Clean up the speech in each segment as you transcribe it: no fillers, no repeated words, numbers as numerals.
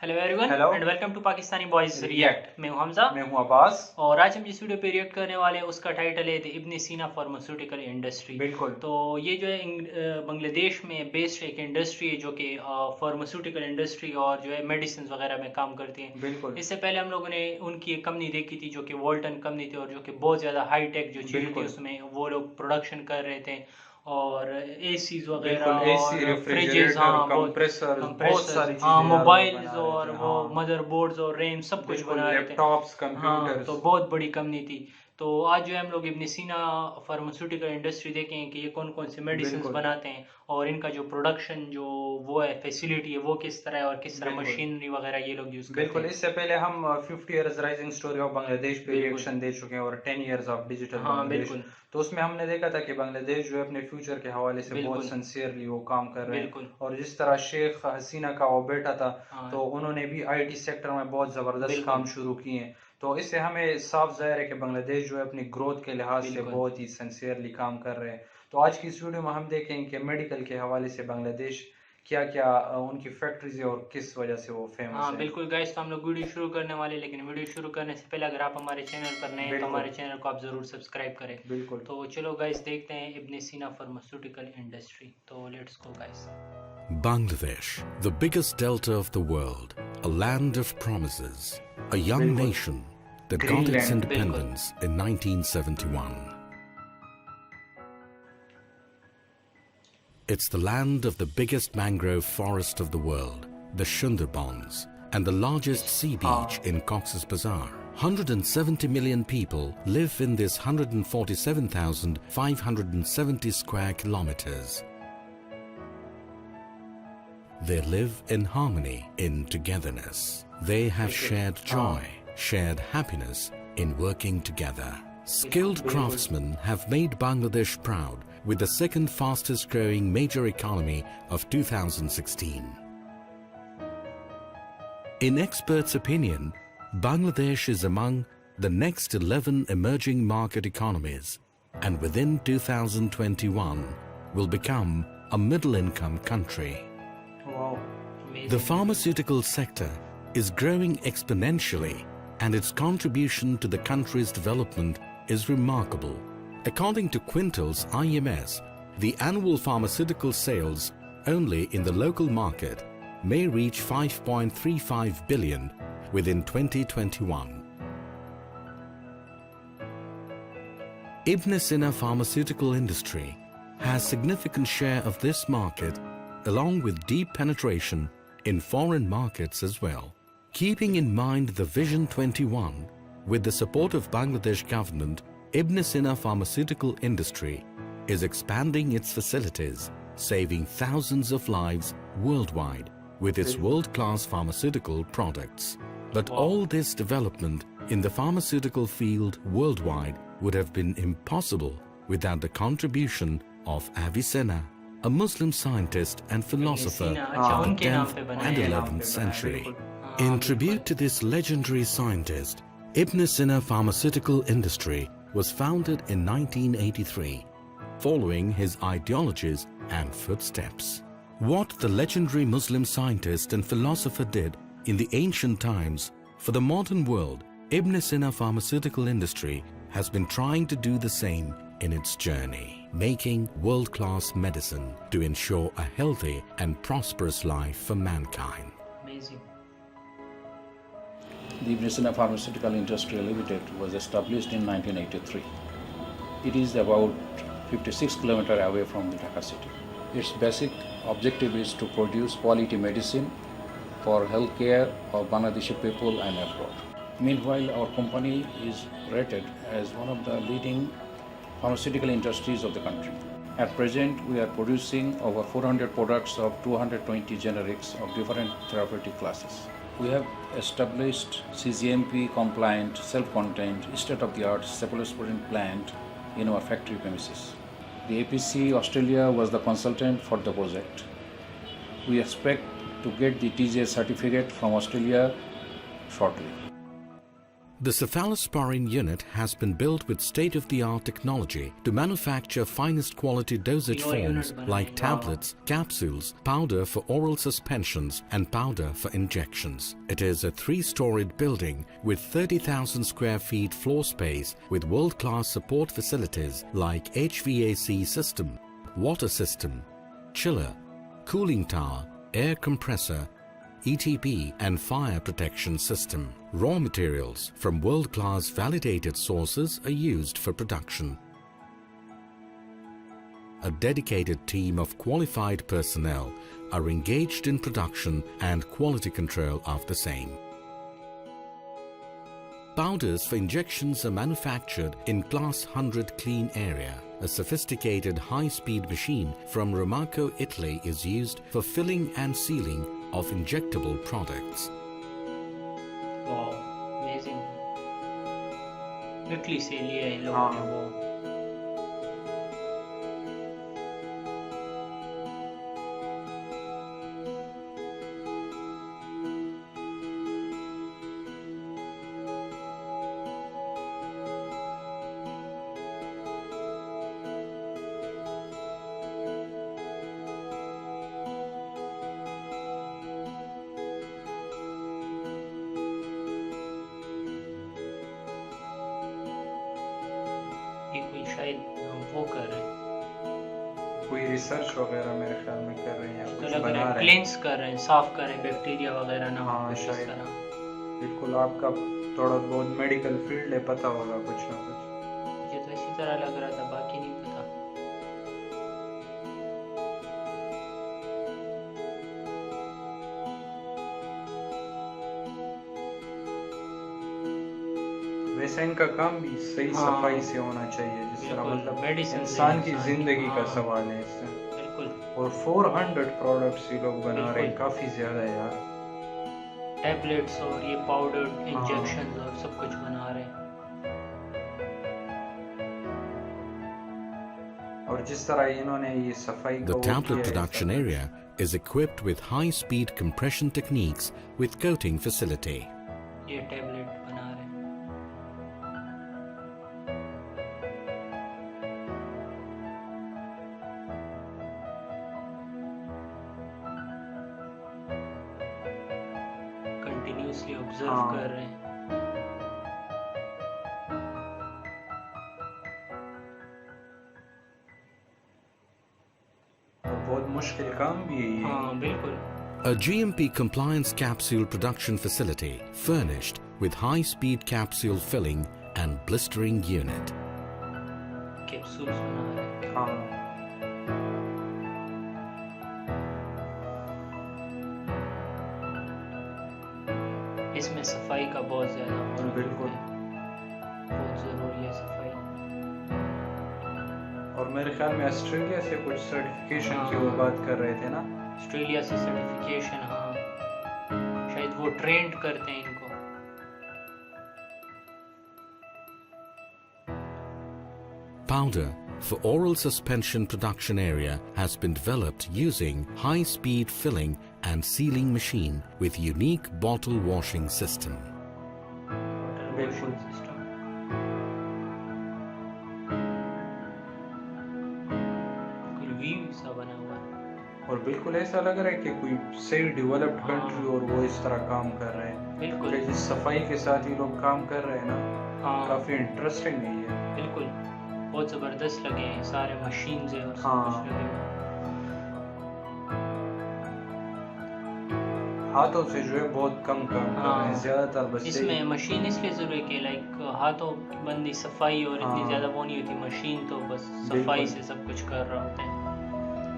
Hello everyone hello and welcome to Pakistani boys react. मैं हूं हमजा मैं हूं अब्बास। और आज हम जिस वीडियो पे रिएक्ट करने वाले हैं उसका टाइटल है द इब्न सीना फार्मास्यूटिकल इंडस्ट्री। बिल्कुल तो ये जो है बांग्लादेश में बेस्ड एक इंडस्ट्री है जो कि फार्मास्यूटिकल इंडस्ट्री और जो है मेडिसिन वगैरह में काम करती है। बिल्कुल इससे पहले हम लोगों ने उनकी एक कंपनी देखी थी जो कि वोल्टन कंपनी थी और जो कि बहुत ज़्यादा हाई टेक जो चीज़ें थी बिल्कुल उसमें वो लोग प्रोडक्शन कर रहे थे और एसीज वगैरह बिल्कुल एसी, और फ्रिजेज, रेफ्रिजरेटर, हाँ बहुत कंप्रेसर, बहुत कंप्रेसर्स, सारी हाँ चीजें यार वो मोबाइल्स बना रहे और थे। वो हाँ मदरबोर्ड्स और रैम सब कुछ बिल्कुल, बना रहे थे। लैपटॉप्स, हाँ तो कंप्यूटर्स। बहुत बड़ी कंपनी थी। तो आज जो है हम लोग इब्न सीना फार्मास्यूटिकल इंडस्ट्री देखें कि ये कौन कौन से मेडिसिन बिल्कुल बनाते हैं और इनका जो प्रोडक्शन जो वो है फैसिलिटी है वो किस तरह है और किस तरह बिल्कुल मशीनरी वगैरह ये लोग यूज़ करते बिल्कुल हैं। इससे पहले हम 50 years rising story of Bangladesh पे बिल्कुल, रिएक्शन दे चुके हैं और 10 इयर्स ऑफ डिजिटल हाँ बांग्लादेश। बिल्कुल, तो उसमें हमने देखा था कि बांग्लादेश जो है अपने फ्यूचर के हवाले से बहुत बिल्कुल, सिंसियरली वो काम कर रहे हैं। बिल्कुल, और जिस तरह शेख हसीना का वो बेटा था, हाँ तो उन्होंने भी आईटी सेक्टर में बहुत ज़बरदस्त बिल्कुल, काम शुरू किए हैं। तो इससे हमें साफ जाहिर है कि बांग्लादेश जो है अपनी ग्रोथ के लिहाज से बिल्कुल। बहुत ही सिंसियरली काम कर रहे हैं। तो आज की इस वीडियो में हम देखेंगे कि मेडिकल के हवाले से बांग्लादेश क्या क्या उनकी फैक्ट्रीज है और किस वजह से वो फेमस हाँ है। बिल्कुल गाइस, तो हम लोग वीडियो शुरू करने वाले, लेकिन वीडियो शुरू करने से पहले अगर आप हमारे चैनल पर नए हैं तो बिल्कुल हमारे चैनल को आप ज़रूर सब्सक्राइब करें। बिल्कुल तो चलो गाइस देखते हैं इब्न सीना फार्मास्यूटिकल इंडस्ट्री। तो let's go guys. Bangladesh, the biggest delta of the world, a land of promises, a young बिल्कुल nation that got its Greenland बिल्कुल, independence in 1971. It's the land of the biggest mangrove forest of the world, the Sundarbans, and the largest sea beach in Cox's Bazar. 170 million people live in this 147,570 square kilometers. They live in harmony, in togetherness. They have shared joy, shared happiness in working together. Skilled craftsmen have made Bangladesh proud with the second fastest growing major economy of 2016. In experts' opinion, Bangladesh is among the next 11 emerging market economies and within 2021 will become a middle-income country. Wow The pharmaceutical sector is growing exponentially and its contribution to the country's development is remarkable. According to Quintil's IMS, the annual pharmaceutical sales only in the local market may reach 5.35 billion within 2021. Ibn Sina pharmaceutical industry has significant share of this market along with deep penetration in foreign markets as well. Keeping in mind the Vision 21, with the support of Bangladesh government, Ibn Sina pharmaceutical industry is expanding its facilities, saving thousands of lives worldwide with its world-class pharmaceutical products. But all this development in the pharmaceutical field worldwide would have been impossible without the contribution of Avicenna, a Muslim scientist and philosopher अच्छा, of the उनके नाम 10th पे and बनाया गया। 11th century. हाँ, In बिल्कुल, tribute to this legendary scientist, Ibn Sina pharmaceutical industry was founded in 1983, following his ideologies and footsteps. What the legendary Muslim scientist and philosopher did in the ancient times, for the modern world, Ibn Sina pharmaceutical industry has been trying to do the same in its journey, making world-class medicine to ensure a healthy and prosperous life for mankind. amazing. The Ibn Sina Pharmaceutical Industry Limited was established in 1983. It is about 56 kilometers away from the Dhaka city. Its basic objective is to produce quality medicine for healthcare of Bangladeshi people and abroad. Meanwhile, our company is rated as one of the leading pharmaceutical industries of the country. At present, we are producing over 400 products of 220 generics of different therapeutic classes. We have established CGMP compliant, self-contained, state-of-the-art cephalosporin plant in our factory premises. The APC Australia was the consultant for the project. We expect to get the TGA certificate from Australia shortly. The cephalosporin unit has been built with state-of-the-art technology to manufacture finest quality dosage forms like tablets, capsules, powder for oral suspensions and powder for injections. It is a 3-storied building with 30,000 square feet floor space with world-class support facilities like HVAC system, water system, chiller, cooling tower, air compressor, ETP and fire protection system. Raw materials from world-class validated sources are used for production. A dedicated team of qualified personnel are engaged in production and quality control of the same. Powders for injections are manufactured in Class 100 clean area. A sophisticated high-speed machine from Romaco, Italy is used for filling and sealing of injectable products. Wow, amazing. Italy से लिया है लोगों ने वो. शायद वो कर रहे हैं, कोई रिसर्च वगैरह मेरे ख्याल में कर रहे हैं, तो कुछ लग बना रहा है रहे हैं। क्लींस कर रहे हैं, साफ कर रहे हैं, बैक्टीरिया वगैरह ना हो हाँ, कुछ इस शायद। तरह. बिल्कुल, आपका थोड़ा बहुत मेडिकल फील्ड है, पता होगा कुछ ना कुछ। मुझे तो इसी तरह लग रहा था, बाकी नहीं पता. वैसे इनका काम भी सही हाँ, सफाई से होना चाहिए, जिस तरह बिल्कुल, मतलब medicine इंसान की इंसान की, जिंदगी का हाँ। सवाल है इससे। बिल्कुल. और 400 प्रोडक्ट्स ये लोग बना रहे हैं, बिल्कुल। काफी ज्यादा है यार। टैबलेट्स और ये पाउडर इंजेक्शन और सब कुछ बना रहे हैं. और जिस तरह इन्होंने ये सफाई The का वो tablet किया है, production area is equipped with high-speed compression techniques with coating facility. ये टैबलेट बना रहे हैं. कंटिन्यूसली ऑब्जर्व हाँ। कर रहे हैं. और बहुत मुश्किल काम भी है ये। हाँ बिल्कुल. A GMP compliance capsule production facility furnished with high-speed capsule filling and blistering unit. Capsules बना रहे हैं. हाँ, इसमें सफाई का बहुत ज्यादा मौजूद बिल्कुल। है. बहुत जरूरी है सफाई. और मेरे ख्याल में ऑस्ट्रेलिया से कुछ सर्टिफिकेशन की वो हाँ। बात कर रहे थे ना। ऑस्ट्रेलिया से सर्टिफिकेशन, हाँ शायद वो ट्रेंड करते हैं इनको. Powder for oral suspension production area has been developed using high-speed filling and sealing machine with unique bottle washing system. Water बिल्कुल। Washing system. बिल्कुल व्यू सा बना हुआ है. और बिल्कुल ऐसा लग रहा है कि कोई सही डेवलप्ड हाँ। कंट्री और वो इस तरह काम कर रहे हैं। बिल्कुल. क्योंकि जिस सफाई के साथ ये लोग काम कर रहे हैं ना, हाँ काफी इंटरेस्टिंग है ये। बिल्कुल. बहुत जबरदस्त लगे हैं सारे मशीन्स है और सब हाँ। कुछ लगे हुए हैं. हाथों से जो है बहुत कम काम कर रहे हैं, हाँ। ज्यादातर बस इसमें मशीन इसलिए जरूरी है कि लाइक हाथों बंदी सफाई और इतनी हाँ। ज्यादा वो नहीं होती. मशीन तो बस बिल्कुल। सफाई से सब कुछ कर रहा होता है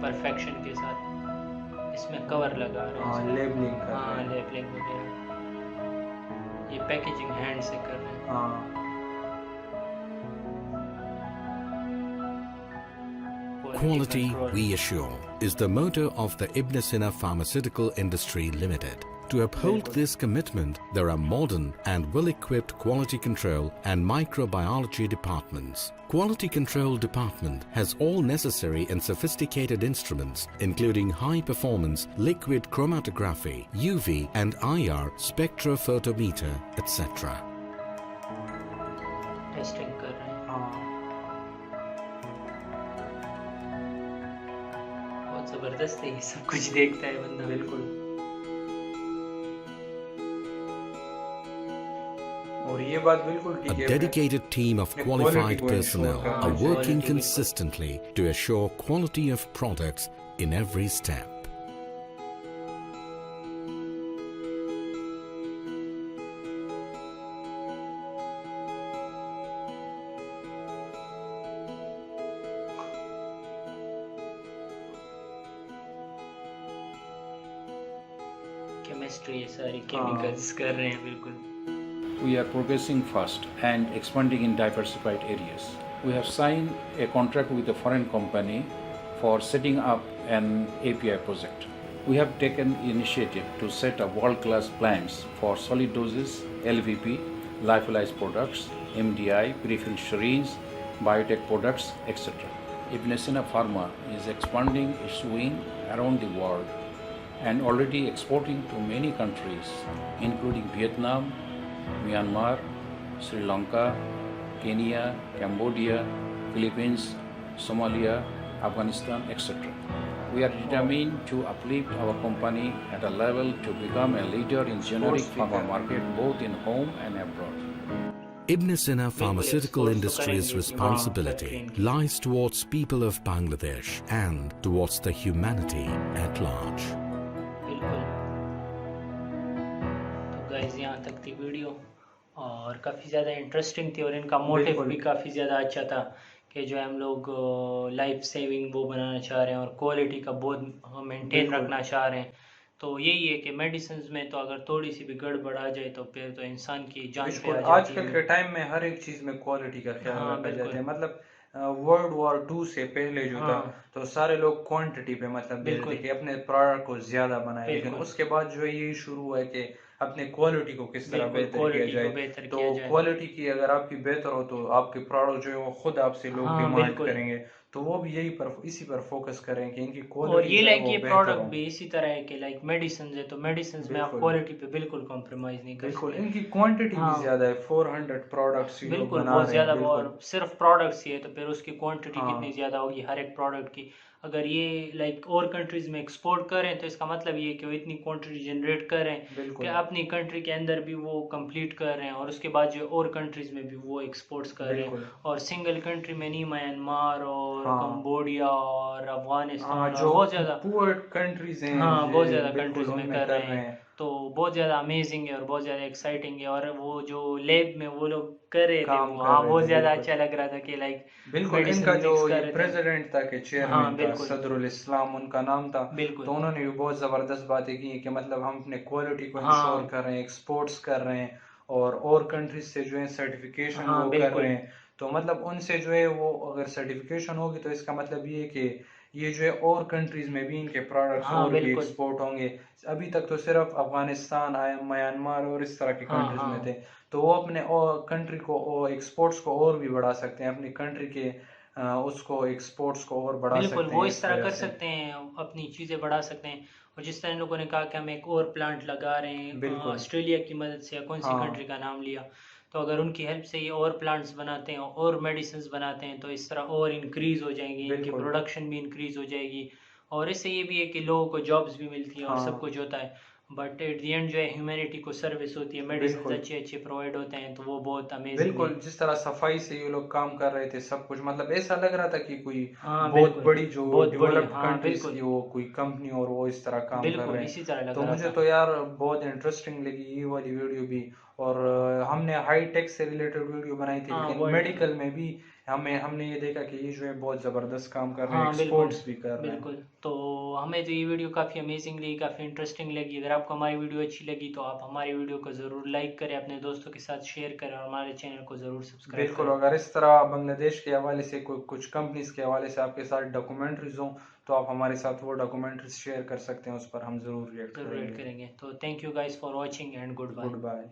परफेक्शन के साथ. इसमें कवर लगा रहे हाँ, हैं. लेबलिंग कर हाँ रहे हैं। लेबलिंग वगैरह. ये पैकेजिंग हैंड से कर रहे हैं. हाँ, Quality, control. we assure, is the motto of the Ibn Sina Pharmaceutical Industry Limited. To uphold this commitment, there are modern and well-equipped quality control and microbiology departments. Quality control department has all necessary and sophisticated instruments, including high-performance liquid chromatography, UV and IR spectrophotometer, etc. Testing कर रहे हैं। हाँ बहुत ज़बरदस्त है, ये सब कुछ देखता है बंदा। बिल्कुल। और ये बात बिल्कुल A ठीक है, dedicated team of अपने qualified quality को ensure personnel करना are चाहिए। working Quality, consistently to assure quality of products in every step. Chemistry, ये सारी केमिकल्स कर रहे हैं बिल्कुल। We are progressing fast and expanding in diversified areas. We have signed a contract with a foreign company for setting up an API project. We have taken initiative to set up world-class plants for solid doses, LVP, lyophilized products, MDI, prefilled syringes, biotech products, etc. Ibn Sina Pharma is expanding its wing around the world and already exporting to many countries, including Vietnam, Myanmar, Sri Lanka, Kenya, Cambodia, Philippines, Somalia, Afghanistan, etc. We are determined to uplift our company at a level to become a leader in generic pharma market both in home and abroad. Ibn Sina Pharmaceutical exports तो Industry's करेंगे, responsibility factory इनकी। lies towards people of Bangladesh and towards the humanity at large. बिल्कुल। तो guys यहाँ तक थी video, और काफ़ी ज़्यादा इंटरेस्टिंग थी, और इनका मोटिव बिल्कुल। भी काफ़ी ज़्यादा अच्छा था कि जो है हम लोग लाइफ सेविंग वो बनाना चाह रहे हैं और क्वालिटी का बहुत मेंटेन बिल्कुल। रखना चाह रहे हैं। तो यही है कि मेडिसिन में तो अगर थोड़ी सी भी गड़बड़ आ जाए तो फिर तो इंसान की जान पे बिल्कुल, आ जाती आजकल है। के टाइम में हर एक चीज में क्वालिटी का ख्याल हाँ, रखा बिल्कुल। जाता है। मतलब वर्ल्ड वॉर 2 से पहले जो था, हाँ, तो सारे लोग क्वांटिटी पे मतलब दे रहे थे बिल्कुल, कि अपने प्रोडक्ट को ज्यादा बनाए, लेकिन बिल्कुल, उसके बाद जो है यही शुरू हुआ है कि अपने क्वालिटी को किस तरह बिल्कुल बेहतर किया क्वालिटी को जाए। बेहतर तो किया जाए। क्वालिटी की अगर आपकी बेहतर हो तो आपके प्रोडक्ट जो है वो खुद आपसे लोग हाँ, डिमांड बिल्कुल। करेंगे। तो वो भी इसी पर फोकस करें कि इनकी और क्वालिटी ये जो है लाइक वो ये बेहतर प्रोडक्ट हो। भी इसी तरह है कि लाइक मेडिसिन है, तो मेडिसिन में आप बिल्कुल क्वालिटी पे बिल्कुल कॉम्प्रोमाइज़ नहीं कर बिल्कुल, सकते। इनकी क्वांटिटी भी हाँ, ज्यादा है, 400 प्रोडक्ट्स ये लोग बिल्कुल बना बहुत रहे हैं। ज़्यादा। बिल्कुल और सिर्फ प्रोडक्ट्स ही है तो फिर उसकी क्वांटिटी कितनी हाँ ज़्यादा होगी हर एक प्रोडक्ट की। अगर ये लाइक और कंट्रीज़ में एक्सपोर्ट करें तो इसका मतलब ये है कि वो इतनी क्वांटिटी जनरेट कर रहे हैं कि बिल्कुल अपनी कंट्री के अंदर भी वो कंप्लीट कर रहे हैं, और उसके बाद जो और कंट्रीज़ में भी वो एक्सपोर्ट्स कर रहे हैं। बिल्कुल और सिंगल कंट्री में नहीं, म्यांमार और हाँ कंबोडिया और हाँ, अफगानिस्तान और जो बहुत ज़्यादा, पुअर कंट्रीज हैं हाँ बहुत ज़्यादा बिल्कुल कंट्रीज़ में उनमें कर कर रहे रहे हैं। हैं, तो बहुत ज़्यादा अमेजिंग है और बहुत ज़्यादा एक्साइटिंग है। और वो जो लैब में वो लोग कर रहे थे, काम वो कर हाँ रहे बहुत थे। ज़्यादा बिल्कुल अच्छा लग रहा था कि लाइक बिल्कुल, मेडिसिन इनका जो मिक्स ये कर रहे थे। प्रेसिडेंट था कि हाँ चेयरमैन था, बिल्कुल, सदरुल इस्लाम उनका नाम था। बिल्कुल। तो उन्होंने भी बहुत ज़बरदस्त बातें की कि मतलब हम अपने क्वालिटी को इंश्योर हाँ, कर रहे हैं, एक्सपोर्ट्स कर रहे हैं, और कंट्रीज से जो है सर्टिफिकेशन हाँ वो कर रहे बिल्कुल, हैं। तो मतलब उनसे जो है वो अगर सर्टिफिकेशन होगी तो इसका मतलब ये है कि ये जो है और कंट्रीज में भी इनके प्रोडक्ट्स हाँ और भी बिल्कुल, एक्सपोर्ट होंगे। अभी तक तो सिर्फ अफगानिस्तान आया, म्यांमार और इस तरह के हाँ कंट्रीज में थे। हाँ तो वो अपने और कंट्री को एक्सपोर्ट्स को और भी बढ़ा सकते हैं, अपनी कंट्री के उसको एक्सपोर्ट्स को और बढ़ा बिल्कुल, सकते वो हैं इस इस तरह वजह कर से। सकते हैं, अपनी चीज़ें बढ़ा सकते हैं। और जिस तरह इन लोगों ने कहा कि हम एक और प्लांट लगा रहे हैं बिल्कुल ऑस्ट्रेलिया की मदद से, या कौन सी कंट्री हाँ का नाम लिया, तो अगर उनकी हेल्प से ये और प्लांट्स बनाते हैं और मेडिसिन बनाते हैं तो इस तरह और इंक्रीज़ हो जाएंगे, इनकी बिल्कुल प्रोडक्शन भी इंक्रीज़ हो जाएगी। और इससे ये भी है कि लोगों को जॉब्स भी मिलती हैं और सब हाँ कुछ होता है। बट एट दी एंड जो है ह्यूमैनिटी को सर्विस होती है, मेडिसिन बिल्कुल अच्छे अच्छे प्रोवाइड होते हैं, तो वो बहुत अमेजिंग बिल्कुल, है। जिस तरह सफाई से ये लोग काम कर रहे थे, सब कुछ मतलब ऐसा लग रहा था कि कोई हाँ बहुत बिल्कुल, बड़ी जो बहुत बड़ी, डेवलप्ड हाँ कंट्रीज की बिल्कुल, वो कोई कंपनी और वो इस तरह काम कर बिल्कुल रहे हैं। इसी तरह लग तो रहा मुझे था। तो यार बहुत इंटरेस्टिंग लगी ये वाली वीडियो भी। और हमने हाई टेक से रिलेटेड वीडियो बनाई थी, हाँ लेकिन वर्ल्ड, मेडिकल में भी हमने ये देखा कि ये जो है बहुत जबरदस्त काम कर रहे हैं, हाँ बिल्कुल, एक्सपोर्ट्स भी कर रहे हैं। बिल्कुल। तो हमें तो ये वीडियो काफ़ी अमेजिंग लगी, काफ़ी इंटरेस्टिंग लगी। अगर आपको हमारी वीडियो अच्छी लगी तो आप हमारी वीडियो को ज़रूर लाइक करें, अपने दोस्तों के साथ शेयर करें, और हमारे चैनल को ज़रूर सब्सक्राइब बिल्कुल, करें। अगर इस तरह बांग्लादेश के हवाले से कुछ कंपनीज के हवाले से आपके साथ डॉक्यूमेंट्रीज हों तो आप हमारे साथ वो डॉक्यूमेंट्रीज शेयर कर सकते हैं, उस पर हम ज़रूर रिएक्ट ज़रूर ऐड करेंगे। करेंगे। तो thank you guys for watching and goodbye. Good bye.